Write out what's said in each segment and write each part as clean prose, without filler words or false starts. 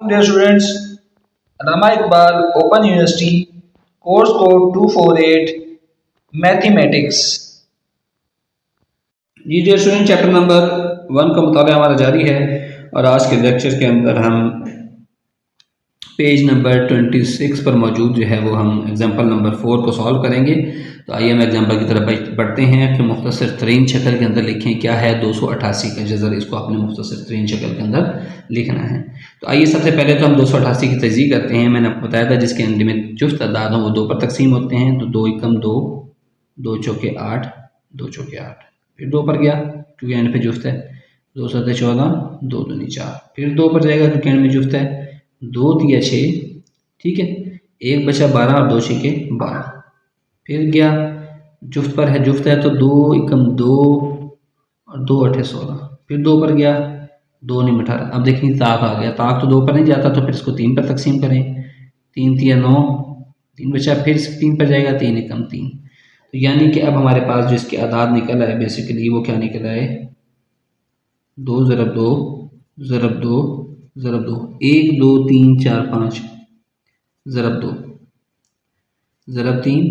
Dear students, Allama Iqbal Open University, course code 248, Mathematics. जी dear student, chapter number 1 का मुताला हमारा जारी है और आज के लेक्चर के अंदर हम पेज नंबर 26 पर मौजूद जो है वो हम एग्जाम्पल नंबर 4 को सॉल्व करेंगे। तो आइए हम एग्जाम्पल की तरफ बढ़ते हैं कि मुख्तसर तरीन शक्ल के अंदर लिखें क्या है 288 का जज़र। इसको आपने मुख्तसर तरीन शक्ल के अंदर लिखना है। तो आइए सबसे पहले तो हम 288 की तजज़ीह करते हैं। मैंने आपको बताया था जिसके अंदर में जुफ्त तादाद हों वो 2 पर तकसीम होते हैं। तो 2 एकम 2, 2 चौके 8, 2 चौके 8, फिर 2 पर गया क्योंकि एंड पे जुफ्त है, 2 सत्ते 14, 2 दूनी 4, फिर 2 पर जाएगा क्योंकि एंड में जुफ्त है, 2 तिया 6, ठीक है, 1 बचा 12 और 2 छिके 12, फिर गया जुफ्त पर है, जुफ्त है तो 2 एकम 2 और 2 अठे 16, फिर 2 पर गया, 2 नहीं 18। अब देखिए ताक आ गया, ताक तो 2 पर नहीं जाता तो फिर इसको 3 पर तकसीम करें, 3 तिया 9, 3 बचा, फिर 3 पर जाएगा, 3 एकम 3। तो यानी कि अब हमारे पास जो इसके आदाद निकल आए बेसिकली वो क्या निकल आए, 2 ज़रब 2 ज़रब 2 ज़रब 2, 1 2 3 4 5 ज़रब 2 ज़रब 3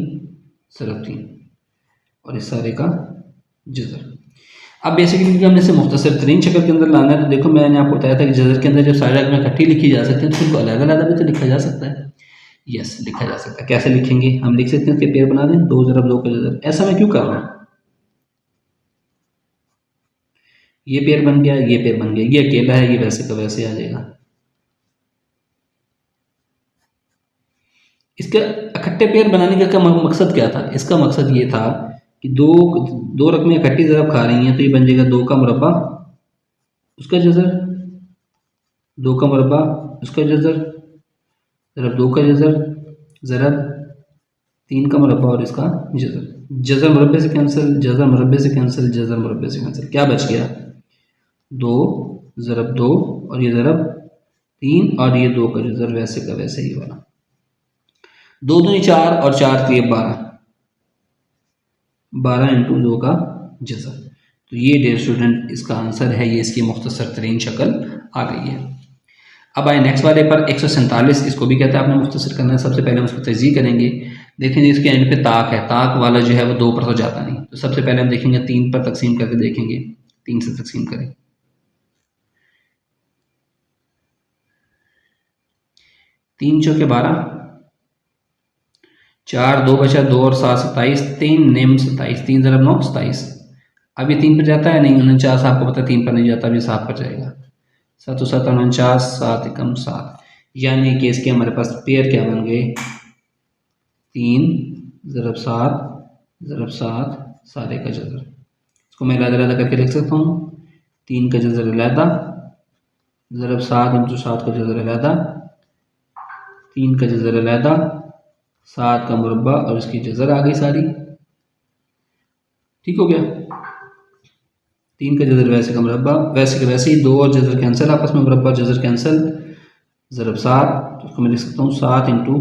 ज़रब 3 और इस सारे का जज़र। अब बेसिकली क्योंकि हमने इसे मुख्तसर तरीन शक्ल के अंदर लाना है तो देखो मैंने आपको बताया था कि जज़र के अंदर जब सारे रकमें इकट्ठी लिखी जा सकती हैं तो उनको अलग अलग भी तो लिखा जा सकता है। यस, लिखा जा सकता है। कैसे लिखेंगे, हम लिख सकते हैं उसके पेयर बना दें, 2 ज़रब 2 का जज़र। ऐसा मैं क्यों कर रहा हूँ, ये पेयर बन गया, ये पेयर बन गया, ये अकेला है, ये वैसे का वैसे आ जाएगा। इसका इकट्ठे पेयर बनाने का मकसद क्या था, इसका मकसद ये था कि दो रकमें इकट्ठी ज़रब खा रही हैं तो ये बन जाएगा 2 का मुरब्बा उसका जज़र, 2 का मुरब्बा उसका जज़र, ज़रब 2 का जज़र, ज़रब 3 का मुरब्बा और इसका जज़र। जज़र मुरब्बे से कैंसिल, जज़र मुरब्बे से कैंसिल, जज़र मुरब्बे से कैंसिल, क्या बच गया, 2 ज़रब 2 और ये ज़रब 3 और ये 2 का जज़र वैसे का वैसे ही वाला, 2 दूनी 4 और 4 तिये 12, 12 इंटू 2 का जज़र। तो ये डियर स्टूडेंट इसका आंसर है, ये इसकी मुख्तसर तरीन शक्ल आ गई है। अब आए नेक्स्ट वाले पर 147, इसको भी कहते हैं आपने मुख्तसर करना है। सबसे पहले हम उसको तजज़ीह करेंगे। देखेंगे इसके एंड पे ताक है, ताक वाला जो है वो 2 पर तो जाता नहीं, तो सबसे पहले हम देखेंगे 3 पर तकसीम करके देखेंगे, 3 से तकसीम करें, 3 चौके 12, 4 2 बचा 2 और 7 27, 3 नेम 27, 3 ज़रब 9 27। अब ये 3 पर जाता है नहीं, 49 आपको पता है 3 पर नहीं जाता, अभी 7 पर जाएगा, 7 7 49, 7 एकम 7, यानी कि इसके हमारे पास पेयर क्या बन गए, 3 ज़रब 7 ज़रब 7 सारे का जज़र। इसको मैं अलग करके लिख सकता हूँ, 3 का जज़र अलहदा, ज़रब 7 इंटू 7 का जज़र अलहदा, 3 का जज़र अलहदा, 7 का मुरब्बा और इसकी जज़र आ गई सारी, ठीक हो गया। 3 का जज़र वैसे का मुरब्बा, वैसे का वैसे ही, 2 और जज़र कैंसिल आपस में, मुरब्बा जज़र कैंसिल, ज़रब 7, तो उसको मैं लिख सकता हूँ 7 इंटू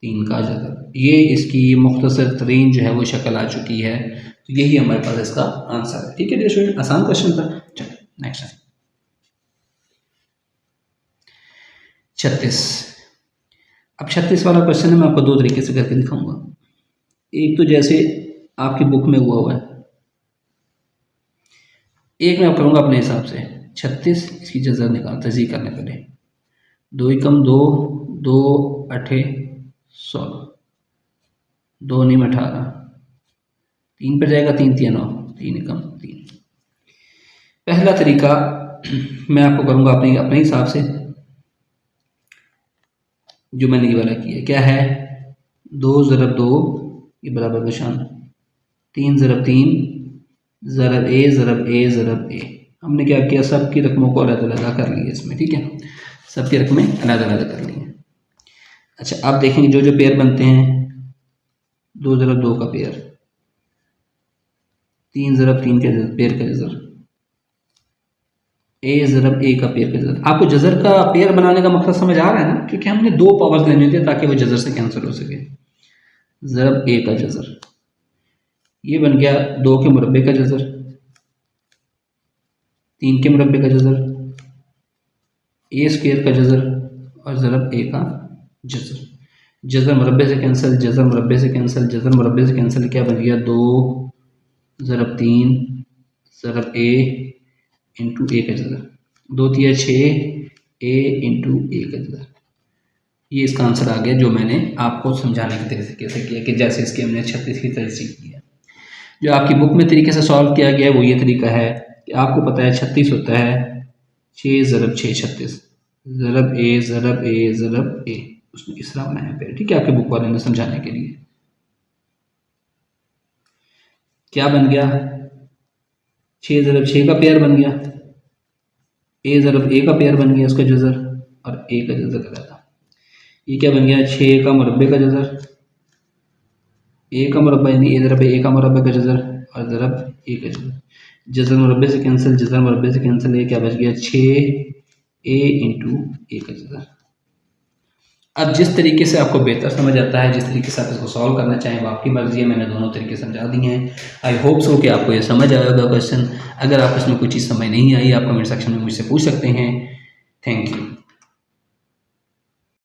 3 का जज़र। ये इसकी मुख्तसर तरीन जो है वो शक्ल आ चुकी है। तो यही हमारे पास इसका आंसर है। ठीक है डियर स्टूडेंट, आसान क्वेश्चन था। चलो नेक्स्ट है 36। अब 36 वाला क्वेश्चन है, मैं आपको 2 तरीके से करके दिखाऊंगा। एक तो जैसे आपकी बुक में हुआ है, एक मैं करूँगा अपने हिसाब से। 36 इसकी जज़र निकाल तज़ीह करने पहले, 2 एकम 2, 2 अठे 16, 2 नीम 18, 3 पर जाएगा, 3 तिया 9, 3 एकम 3। पहला तरीका मैं आपको करूँगा अपने हिसाब से, जो मैंने ये वाला किया क्या है, 2 ज़रब 2 ये बराबर निशान, 3 ज़रब 3 ज़रब ए ज़रब ए ज़रब ए। हमने क्या किया, सबकी रकमों को अलग अलग कर लिया इसमें, ठीक है, सबकी रकमें अलग अलग कर ली हैं। अच्छा अब देखेंगे जो जो पेयर बनते हैं, 2 ज़रब 2 का पेयर, 3 ज़रब 3 के पेयर का जज़र, ए ज़रब ए का पेयर का जज़र। आपको जज़र का पेयर बनाने का मकसद समझ आ रहा है ना, क्योंकि हमने 2 पावर्स लेने होते ताकि वो जज़र से कैंसिल हो सके। ज़रब ए का जज़र, ये बन गया 2 के मुरब्बे का जज़र, 3 के मुरब्बे का जज़र, ए स्क्वायर का जज़र और ज़रब ए का जज़र। जज़र मुरब्बे से कैंसिल, जज़र मुरब्बे से कैंसिल, जज़र मुरब्बे से कैंसिल, क्या बन गया 2 ज़रब 3 ज़रब ए इंटू ए का जज़र, 2 तिया 6 ए इंटू ए का जज़र। ये इसका आंसर आ गया जो मैंने आपको समझाने के तरीके से किया कि जैसे इसके हमने 36 की तरह सीखी है। जो आपकी बुक में तरीके से सॉल्व किया गया है वो ये तरीका है कि आपको पता है 36 होता है 6 ज़रब 6 36, ज़रब ए ज़रब ए ज़रब ए, उसने इस तरह बनाया पे, ठीक है, आपके बुक वाले ने समझाने के लिए। क्या बन गया 6 ज़रब 6 का पेयर बन गया, ए ज़रब ए का पेयर बन गया उसका जज़र, और ए का जज़र करा था। ये क्या बन गया 6 का मुरब्बे का जज़र, ए का मुरब्बा यानी ए ज़रब ए का मुरब्बे का जज़र और ज़रब ए का जज़र। जज़र मुरब्बे से कैंसिल, जज़र मुरब्बे से कैंसिल, ये क्या बच गया 6 ए इंटू ए का जज़र। अब जिस तरीके से आपको बेहतर समझ आता है, जिस तरीके से आप इसको सॉल्व करना चाहें वो आपकी मर्ज़ी है, मैंने दोनों तरीके समझा दिए हैं। आई होप सो कि आपको ये समझ आया होगा क्वेश्चन। अगर आप इसमें कोई चीज़ समझ नहीं आई आप कमेंट सेक्शन में मुझसे पूछ सकते हैं। Thank you.